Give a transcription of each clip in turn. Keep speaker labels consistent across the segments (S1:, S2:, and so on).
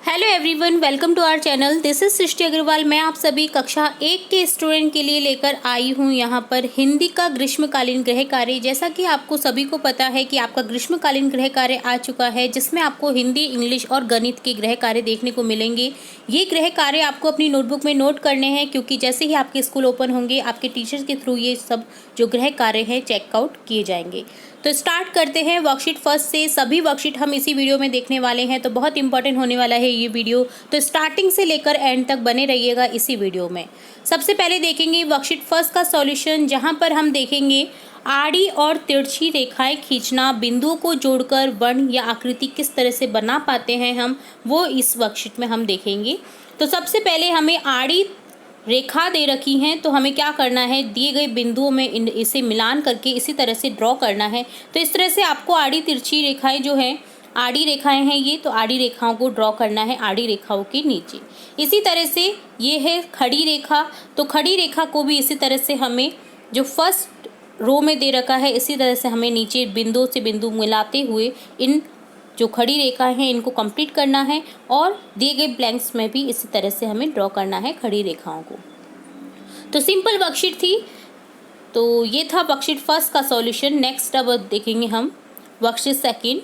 S1: Hello everyone, welcome to our channel. This is Srishti Agarwal. मैं आप सभी कक्षा 1 के स्टूडेंट के लिए लेकर आई हूं यहाँ पर हिंदी का ग्रीष्मकालीन गृह कार्य। जैसा कि आपको सभी को पता है कि आपका ग्रीष्मकालीन गृह कार्य आ चुका है, जिसमें आपको हिंदी, इंग्लिश और गणित के गृह कार्य देखने को मिलेंगे। ये गृह कार्य आपको अपनी नोटबुक में नोट करने हैं, क्योंकि जैसे ही आपके स्कूल ओपन होंगे आपके टीचर्स के थ्रू ये सब जो गृह कार्य हैं चेकआउट किए जाएंगे। तो स्टार्ट करते हैं वर्कशीट फर्स्ट से। सभी वर्कशीट हम इसी वीडियो में देखने वाले हैं, तो बहुत इंपॉर्टेंट होने वाला है ये वीडियो। तो स्टार्टिंग से लेकर एंड तक बने रहिएगा इसी वीडियो में। सबसे पहले देखेंगे वर्कशीट फर्स्ट का सॉल्यूशन, जहां पर हम देखेंगे आड़ी और तिरछी रेखाएं खींचना, बिंदुओं को जोड़कर वर्ण या आकृति किस तरह से बना पाते हैं हम, वो इस वर्कशीट में हम देखेंगे। तो सबसे पहले हमें आड़ी रेखा दे रखी हैं, तो हमें क्या करना है, दिए गए बिंदुओं में इसे मिलान करके इसी तरह से ड्रॉ करना है। तो इस तरह से आपको आड़ी तिरछी रेखाएं जो हैं, आड़ी रेखाएं हैं ये, तो आड़ी रेखाओं को ड्रॉ करना है आड़ी रेखाओं के नीचे। इसी तरह से ये है खड़ी रेखा, तो खड़ी रेखा को भी इसी तरह से हमें जो फर्स्ट रो में दे रखा है, इसी तरह से हमें नीचे बिंदु से बिंदु मिलाते हुए इन जो खड़ी रेखाएं हैं इनको कंप्लीट करना है, और दिए गए ब्लैंक्स में भी इसी तरह से हमें ड्रॉ करना है खड़ी रेखाओं को। तो सिंपल वर्कशीट थी। तो ये था वर्कशीट फर्स्ट का सॉल्यूशन। नेक्स्ट अब देखेंगे हम वर्कशीट सेकंड,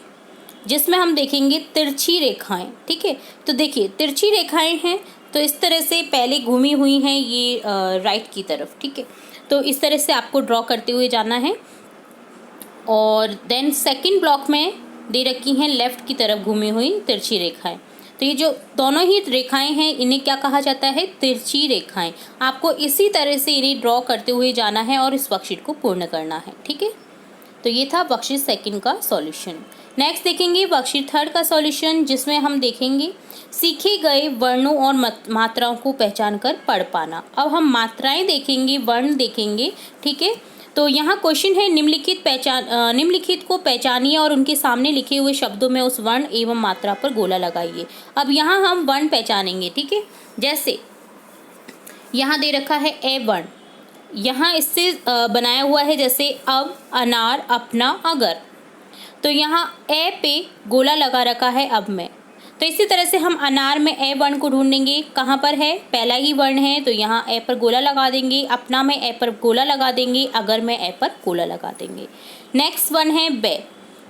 S1: जिसमें हम देखेंगे तिरछी रेखाएं। ठीक है, तो देखिए तिरछी रेखाएं हैं, तो इस तरह से पहले घूमी हुई हैं ये राइट की तरफ। ठीक है, तो इस तरह से आपको ड्रॉ करते हुए जाना है। और देन सेकंड ब्लॉक में दे रखी हैं लेफ्ट की तरफ घूमी हुई तिरछी रेखाएं। तो ये जो दोनों ही रेखाएं हैं इन्हें क्या कहा जाता है, तिरछी रेखाएं। आपको इसी तरह से इन्हें ड्रॉ करते हुए जाना है और इस वर्कशीट को पूर्ण करना है। ठीक है, तो ये था वर्कशीट सेकंड का सॉल्यूशन। नेक्स्ट देखेंगे वर्कशीट थर्ड का सॉल्यूशन, जिसमें हम देखेंगे सीखे गए वर्णों और मात्राओं को पहचान कर पढ़ पाना। अब हम मात्राएं देखेंगे, वर्ण देखेंगे। ठीक है, तो यहाँ क्वेश्चन है निम्नलिखित को पहचानिए और उनके सामने लिखे हुए शब्दों में उस वर्ण एवं मात्रा पर गोला लगाइए। अब यहाँ हम वर्ण पहचानेंगे। ठीक है, जैसे यहाँ दे रखा है ए वर्ण, यहाँ इससे बनाया हुआ है जैसे अब, अनार, अपना, अगर। तो यहाँ ए पे गोला लगा रखा है अब में। तो इसी तरह से हम अनार में ए वर्ण को ढूंढेंगे, कहाँ पर है, पहला ही वर्ण है, तो यहाँ ए पर गोला लगा देंगे। अपना में ए पर गोला लगा देंगे, अगर में ए पर गोला लगा देंगे। नेक्स्ट वन है बे।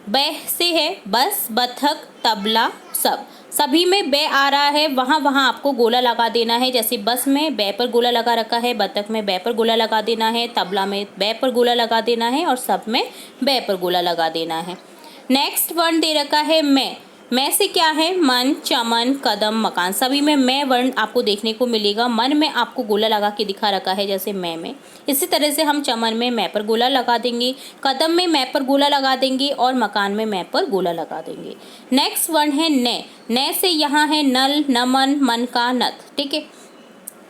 S1: बे से है बस, बतख, तबला, सब। सभी में बे आ रहा है, वहाँ वहाँ आपको गोला लगा देना है। जैसे बस में बे पर गोला लगा रखा है, बतख में बे पर गोला लगा देना है, तबला में बे पर गोला लगा देना है, और सब में बे पर गोला लगा देना है। नेक्स्ट वर्ण दे रखा है मैं से क्या है, मन, चमन, कदम, मकान। सभी में मैं वर्ण आपको देखने को मिलेगा। मन में आपको गोला लगा के दिखा रखा है जैसे मैं में। इसी तरह से हम चमन में मैं पर गोला लगा देंगे, कदम में मैं पर गोला लगा देंगे, और मकान में मैं पर गोला लगा देंगे। नेक्स्ट वर्ण है ने से यहाँ है नल, नमन, मन का, नथ। ठीक है,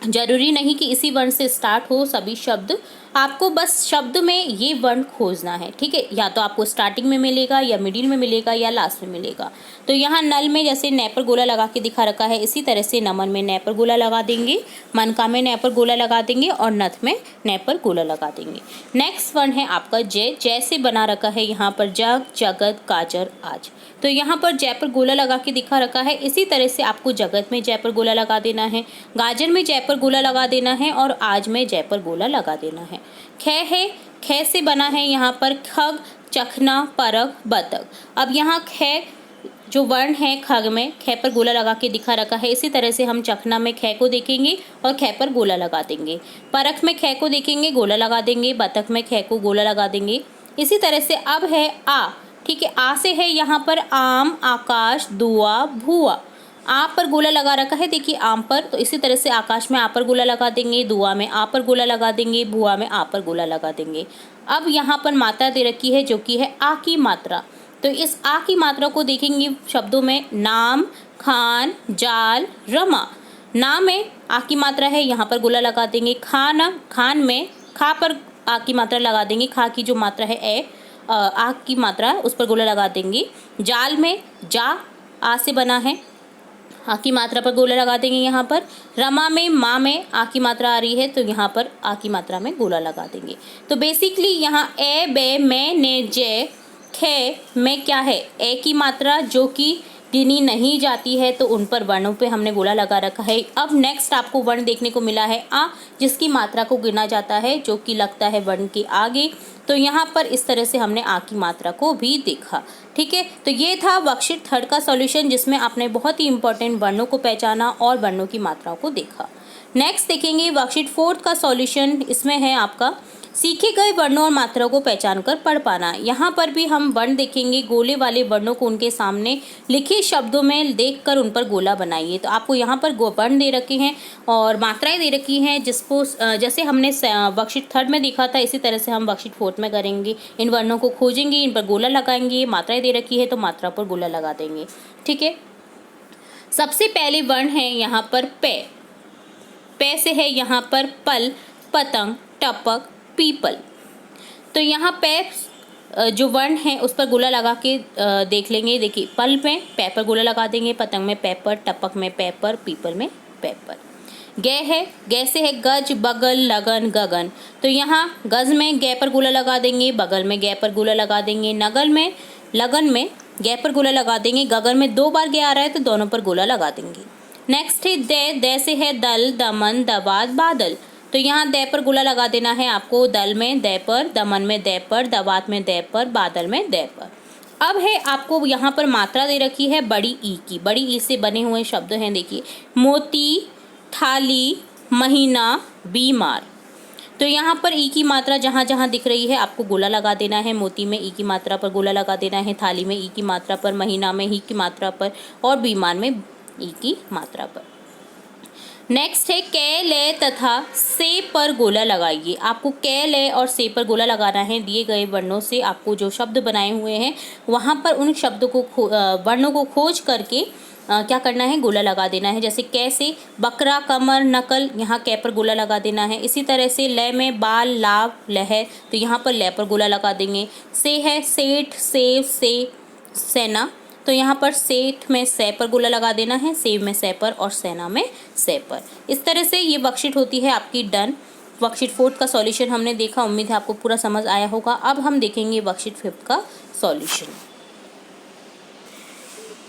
S1: जरूरी नहीं कि इसी वर्ण से स्टार्ट हो सभी शब्द, आपको बस शब्द में ये वर्ण खोजना है। ठीक है, या तो आपको स्टार्टिंग में मिलेगा, या मिडिल में मिलेगा, या लास्ट में मिलेगा। तो यहाँ नल में जैसे नै पर गोला लगा के दिखा रखा है, इसी तरह से नमन में नै पर गोला लगा देंगे, मनका में नै पर गोला लगा देंगे, और नथ में नै पर गोला लगा देंगे। नेक्स्ट वर्ण है आपका जय से बना रखा है यहाँ पर जग, जगत, गाजर, आज। तो यहाँ पर जय पर गोला लगा के दिखा रखा है, इसी तरह से आपको जगत में जय पर गोला लगा देना है, गाजर में जय पर गोला लगा देना है, और आज में जय पर गोला लगा देना है। खे से बना है यहाँ पर खग, चखना, परख, बतख। अब यहाँ खे जो वर्ण है खग में खे पर गोला लगा के दिखा रखा है, इसी तरह से हम चखना में खे को देखेंगे और खे पर गोला लगा देंगे। परख में खे को देखेंगे, गोला लगा देंगे, बतख में खे को गोला लगा देंगे। इसी तरह से अब है आ। ठीक है, आ से है यहाँ पर आम, आकाश, दुआ, भुआ। आ पर गोला लगा रखा है देखिए आम पर, तो इसी तरह से आकाश में आ पर गोला लगा देंगे, दुआ में आ पर गोला लगा देंगे, भुआ में आ पर गोला लगा देंगे। अब यहाँ पर मात्रा दे रखी है जो कि है आ की मात्रा। तो इस आ की मात्रा को देखेंगे शब्दों में नाम, खान, जाल, रमा। नाम में आ की मात्रा है, यहाँ पर गोला लगा देंगे। खान में खा पर आ की मात्रा लगा देंगे, खा की जो मात्रा है आ की मात्रा उस पर गोला लगा देंगे। जाल में जा आ से बना है, आ की मात्रा पर गोला लगा देंगे यहाँ पर। रमा में माँ में आ की मात्रा आ रही है, तो यहाँ पर आ की मात्रा में गोला लगा देंगे। तो बेसिकली यहाँ ए, बे, मैं, ने, जे, खे में क्या है, ए की मात्रा जो कि गिनी नहीं जाती है तो उन पर वर्णों पे हमने गोला लगा रखा है। अब नेक्स्ट आपको वर्ण देखने को मिला है आ, जिसकी मात्रा को गिना जाता है, जो कि लगता है वर्ण के आगे। तो यहाँ पर इस तरह से हमने आ की मात्रा को भी देखा। ठीक है, तो ये था वर्कशीट 3 का सॉल्यूशन, जिसमें आपने बहुत ही इंपॉर्टेंट वर्णों को पहचाना और वर्णों की मात्राओं को देखा। नेक्स्ट देखेंगे वर्कशीट 4 का सॉल्यूशन। इसमें है आपका सीखे गए वर्णों और मात्राओं को पहचान कर पढ़ पाना। यहाँ पर भी हम वर्ण देखेंगे, गोले वाले वर्णों को उनके सामने लिखे शब्दों में देखकर उन पर गोला बनाइए। तो आपको यहाँ पर वर्ण दे रखे हैं और मात्राएं दे रखी हैं, जिसको जैसे हमने वर्कशीट 3 में देखा था, इसी तरह से हम वर्कशीट 4 में करेंगे। इन वर्णों को खोजेंगे, इन पर गोला लगाएंगे, मात्राएं दे रखी है तो मात्रा पर गोला लगा देंगे। ठीक है, सबसे पहले वर्ण है यहाँ पर पे। पे से है यहाँ पर पल, पतंग, टपक, पीपल। तो यहाँ पे जो वर्ण है उस पर गोला लगा के देख लेंगे। देखिए, पल में पे पर गोला लगा देंगे, पतंग में पे पर, टपक में पे पर, पीपल में पे पर। गे है, गे से है गज, बगल, लगन, गगन। तो यहाँ गज में गे पर गोला लगा देंगे, बगल में गे पर गोला लगा देंगे, नगल में लगन में गे पर गोला लगा देंगे, गगन में 2 बार गे आ रहा है तो दोनों पर गोला लगा देंगे। नेक्स्ट है दे। दे से है दल, दमन, दवात, बादल। तो यहाँ दे पर गोला लगा देना है आपको, दल में दे पर, दमन में दे पर, दवात में दे पर, बादल में दे पर। अब है आपको यहाँ पर मात्रा दे रखी है बड़ी ई की। बड़ी ई से बने हुए शब्द हैं, देखिए, मोती, थाली, महीना, बीमार। तो यहाँ पर ई की मात्रा जहाँ जहाँ दिख रही है आपको गोला लगा देना है। मोती में ई की मात्रा पर गोला लगा देना है, थाली में ई की मात्रा पर, महीना में ई की मात्रा पर और बीमार में ई की मात्रा पर। नेक्स्ट है कै, ले तथा से पर गोला लगाइए। आपको कै, ले और से पर गोला लगाना है। दिए गए वर्णों से आपको जो शब्द बनाए हुए हैं वहाँ पर उन शब्दों को वर्णों को खोज करके क्या करना है, गोला लगा देना है। जैसे कै से बकरा, कमर, नकल, यहाँ कै पर गोला लगा देना है। इसी तरह से ले में बाल, लाभ, लहर, तो यहाँ पर ले पर गोला लगा देंगे। से है सेठ, सेव, से, सेना। तो यहाँ पर सेठ में से पर गोला लगा देना है, सेव में से पर और सेना में से पर। इस तरह से ये वर्कशीट होती है आपकी डन। वर्कशीट 4 का सॉल्यूशन हमने देखा, उम्मीद है आपको पूरा समझ आया होगा। अब हम देखेंगे वर्कशीट 5 का सॉल्यूशन।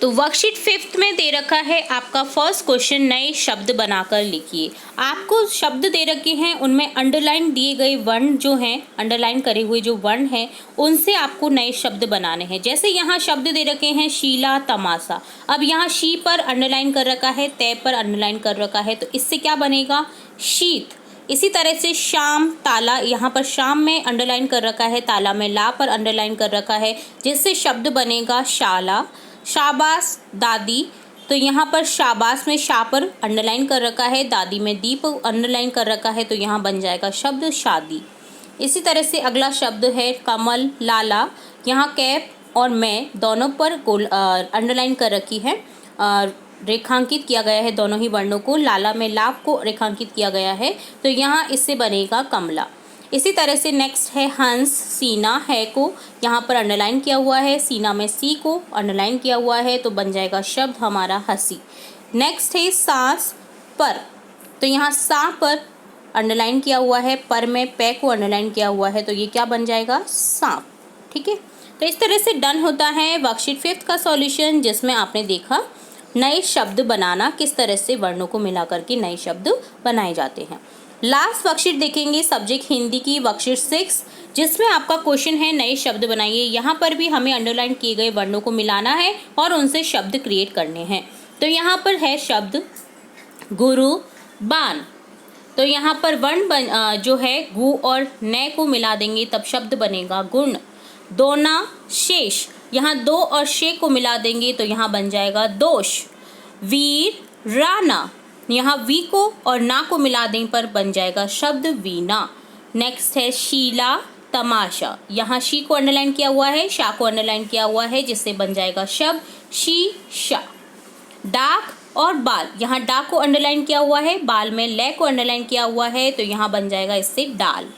S1: तो वर्कशीट 5 में दे रखा है आपका फर्स्ट क्वेश्चन, नए शब्द बनाकर लिखिए। आपको शब्द दे रखे हैं, उनमें अंडरलाइन दिए गए वर्ण जो हैं, अंडरलाइन करे हुए जो वर्ण हैं, उनसे आपको नए शब्द बनाने हैं। जैसे यहाँ शब्द दे रखे हैं शीला, तमाशा। अब यहाँ शी पर अंडरलाइन कर रखा है, तय पर अंडरलाइन कर रखा है, तो इससे क्या बनेगा, शीत। इसी तरह से शाम, ताला, यहाँ पर शाम में अंडरलाइन कर रखा है, ताला में ला पर अंडरलाइन कर रखा है, जिससे शब्द बनेगा शाला। शाबाश, दादी। तो यहाँ पर शाबाश में शा पर अंडरलाइन कर रखा है, दादी में दी पर अंडरलाइन कर रखा है, तो यहाँ बन जाएगा शब्द शादी। इसी तरह से अगला शब्द है कमल, लाला। यहाँ कैप और मैं दोनों पर अंडरलाइन कर रखी है, रेखांकित किया गया है दोनों ही वर्णों को। लाला में लाभ को रेखांकित किया गया है, तो यहाँ इससे बनेगा कमला। इसी तरह से नेक्स्ट है हंस, सीना, है को यहाँ पर अंडरलाइन किया हुआ है, सीना में सी को अंडरलाइन किया हुआ है, तो बन जाएगा शब्द हमारा हंसी। नेक्स्ट है सांस, पर। तो यहाँ सा पर अंडरलाइन किया हुआ है, पर में पे को अंडरलाइन किया हुआ है, तो ये क्या बन जाएगा, सांप। ठीक है, तो इस तरह से डन होता है वर्कशीट 5 का सॉल्यूशन, जिसमें आपने देखा नए शब्द बनाना, किस तरह से वर्णों को मिला करके नए शब्द बनाए जाते हैं। लास्ट वर्कशीट देखेंगे सब्जेक्ट हिंदी की, वर्कशीट 6, जिसमें आपका क्वेश्चन है नए शब्द बनाइए। यहाँ पर भी हमें अंडरलाइन किए गए वर्णों को मिलाना है और उनसे शब्द क्रिएट करने हैं। तो यहाँ पर है शब्द गुरु, बान। तो यहाँ पर वर्ण जो है गु और न को मिला देंगे, तब शब्द बनेगा गुण। दोना, शेष। यहाँ दो और शे को मिला देंगे तो यहाँ बन जाएगा दोष। वीर, राना। यहाँ वी को और ना को मिला देने पर बन जाएगा शब्द वीणा। नेक्स्ट है शीला, तमाशा। यहाँ शी को अंडरलाइन किया हुआ है, शा को अंडरलाइन किया हुआ है, जिससे बन जाएगा शब्द शीशा। डाक और बाल। यहाँ डा को अंडरलाइन किया हुआ है, बाल में ले को अंडरलाइन किया हुआ है, तो यहाँ बन जाएगा इससे डाल।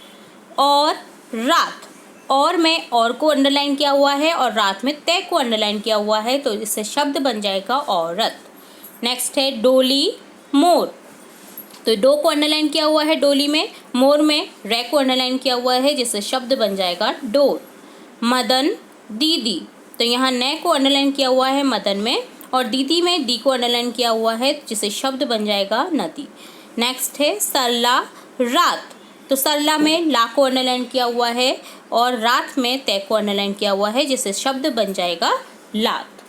S1: और रात, और में और को अंडरलाइन किया हुआ है और रात में तय को अंडरलाइन किया हुआ है, तो इससे शब्द बन जाएगा औरत। नेक्स्ट है डोली, मोर। तो डो को अंडरलाइन किया हुआ है डोली में, मोर में रे को अंडरलाइन किया हुआ है, जिससे शब्द बन जाएगा डोर। मदन, दीदी। तो यहाँ न को अंडरलाइन किया हुआ है मदन में और दीदी में डी को अंडरलाइन किया हुआ है जिससे शब्द बन जाएगा नदी। नेक्स्ट है सरला रात, तो सरला में ला को अंडरलाइन किया हुआ है और रात में तय को अंडरलाइन किया हुआ है जिससे शब्द बन जाएगा लात।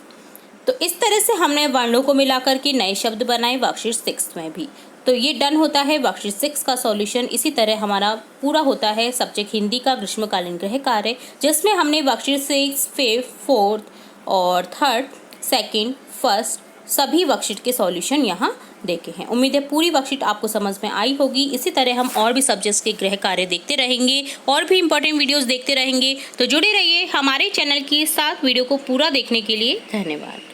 S1: तो इस तरह से हमने वर्णों को मिलाकर के नए शब्द बनाए वर्कशीट 6 में भी। तो ये डन होता है वर्कशीट 6 का सॉल्यूशन। इसी तरह हमारा पूरा होता है सब्जेक्ट हिंदी का ग्रीष्मकालीन गृह कार्य, जिसमें हमने वर्कशीट 6, 5th, 4th और 3rd, 2nd, 1st सभी वर्कशीट के सॉल्यूशन यहाँ देखे हैं। उम्मीद है पूरी वर्कशीट आपको समझ में आई होगी। इसी तरह हम और भी सब्जेक्ट्स के गृह कार्य देखते रहेंगे और भी इंपॉर्टेंट वीडियोस देखते रहेंगे। तो जुड़े रहिए हमारे चैनल के साथ। वीडियो को पूरा देखने के लिए धन्यवाद।